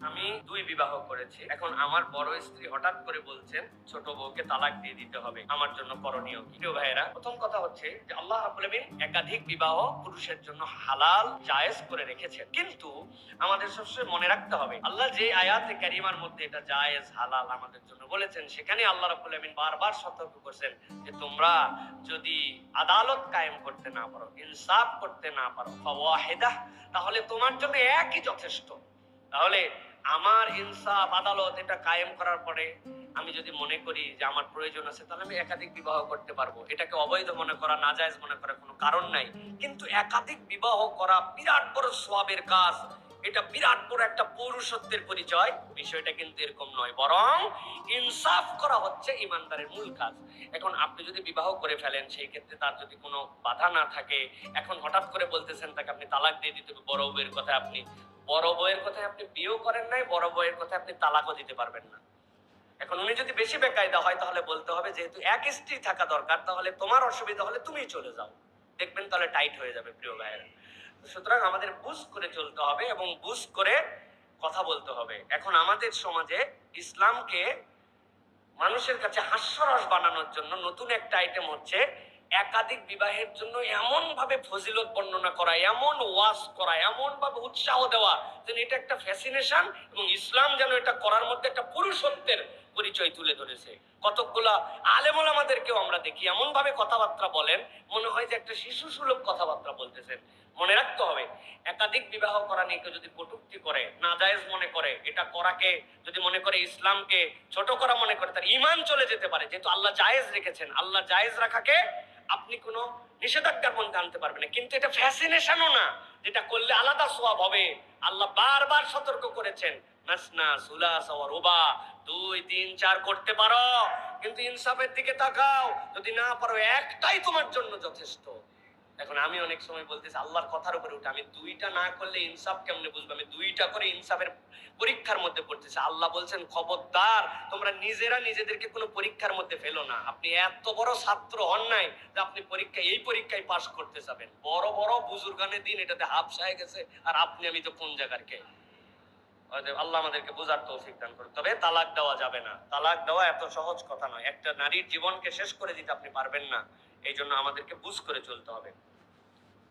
আমি 2 বিবাহ করেছি। এখন আমার বড় স্ত্রী হঠাৎ করে বলছেন ছোট বউকে তালাক দিয়ে দিতে হবে। আমার জন্য করণীয় কি? প্রিয় ভাইয়েরা, প্রথম কথা হচ্ছে যে আল্লাহ রাব্বুল আলামিন একাধিক বিবাহ পুরুষের জন্য হালাল জায়েজ করে রেখেছেন। কিন্তু আমাদের সবসময় মনে রাখতে হবে আল্লাহ যে আয়াতে কারিমার মধ্যে এটা জায়েজ হালাল আমাদের জন্য বলেছেন, সেখানে আল্লাহ রাব্বুল আলামিন বারবার সতর্ক করেছেন যে তোমরা যদি আদালত কায়েম করতে না পারো, ইনসাফ করতে না পারো, ফাওয়াহিদাহ, তাহলে তোমার জন্য একই যথেষ্ট। তাহলে আমার ইনসাফ আদালত এটা কায়েম করার পরে আমি যদি মনে করি যে আমার প্রয়োজন আছে, তাহলে আমি একাধিক বিবাহ করতে পারবো। এটাকে অবৈধ মনে করা, নাজায়েজ মনে করার কোনো কারণ নাই। কিন্তু একাধিক বিবাহ করা বিরাট বড় সওয়াবের কাজ, এটা বিরাট বড় একটা পৌরুষত্বের পরিচয়। বিষয়টা কিন্তু এরকম নয়, বরং ইনসাফ করা হচ্ছে ইমানদারের মূল কাজ। এখন আপনি যদি বিবাহ করে ফেলেন, সেই ক্ষেত্রে তার যদি কোনো বাধা না থাকে, এখন হঠাৎ করে বলতেছেন তাকে আপনি তালাক দিয়ে দিতে হবে, বড় বউয়ের কথা আপনি বিয়েও করেন নাই, বড় বউয়ের কথা আপনি তালাকও দিতে পারবেন না। এখন উনি যদি বেশি বেকায়দা হয়, তাহলে বলতে হবে যেহেতু এক স্ত্রী থাকা দরকার, তাহলে তোমার অসুবিধা হলে তুমিই চলে যাও। দেখবেন তাহলে টাইট হয়ে যাবে। প্রিয় ভাইয়েরা, সুতরাং আমাদের বুঝ করে চলতে হবে এবং বুঝ করে কথা বলতে হবে। এখন আমাদের সমাজে ইসলামকে মানুষের কাছে হাস্যরস বানানোর জন্য নতুন একটা আইটেম হচ্ছে একাধিক বিবাহের জন্য এমন ভাবে ফজিলত বর্ণনা করা, এমন ওয়াজ করা, এমন ভাবে উৎসাহ দেওয়া যেন এটা একটা ফ্যাসিনেশন, এবং ইসলাম যেন এটা করার মধ্যে একটা পুরুষত্বের পরিচয় তুলে ধরেছে। কতকগুলা আলেম ওলামাদেরকেও আমরা দেখি এমন ভাবে কথাবার্তা বলেন, মনে হয় যে একটা শিশু সুলভ কথাবার্তা বলতেছেন। মনে রাখতে হবে, একাধিক বিবাহ করা নিয়ে কেউ যদি কটূক্তি করে, নাজায়েজ মনে করে, এটা করাকে যদি মনে করে ইসলামকে ছোট করা মনে করে, তার ঈমান চলে যেতে পারে। যেহেতু আল্লাহ জায়েজ রেখেছেন, আল্লাহ জায়েজ রাখাকে আপনি কোনো নিষেধাজ্ঞার মধ্যে আনতে পারবেন না। কিন্তু এটা ফ্যাসিনেশনও না, যেটা করলে আলাদা সওয়াব হবে। আল্লাহ বারবার সতর্ক করেছেন, মাসনা সুলাসা ওয়া রুবা, 2, 3, 4 করতে পারো, কিন্তু ইনসাফের দিকে তাকাও। যদি না পারো, একটাই তোমার জন্য যথেষ্ট। এখন আমি অনেক সময় বলতেছি আল্লাহর কথার উপরে উঠে, আমি 2টা না করলে ইনসাফ কেমনে বুঝবো? আমি 2টা করে ইনসাফের পরীক্ষার মধ্যে পড়তেছি। আল্লাহ বলছেন খবরদার তোমরা নিজেরা নিজেদেরকে কোনো পরীক্ষার মধ্যে ফেলো না। আপনি এত বড় ছাত্র হন নাই যে আপনি এই পরীক্ষায় পাশ করতে যাবেন। বড় বড় বুজুর্গানের দিন এটাতে হাফসায় গেছে, আর আপনি আমি তো কোন জায়গার কে? আল্লাহ আমাদেরকে বোঝার তৌফিক দান করুন। তবে তালাক দেওয়া যাবে না। তালাক দেওয়া এত সহজ কথা নয়। একটা নারীর জীবনকে শেষ করে দিতে আপনি পারবেন না। এই জন্য আমাদেরকে বুঝ করে চলতে হবে।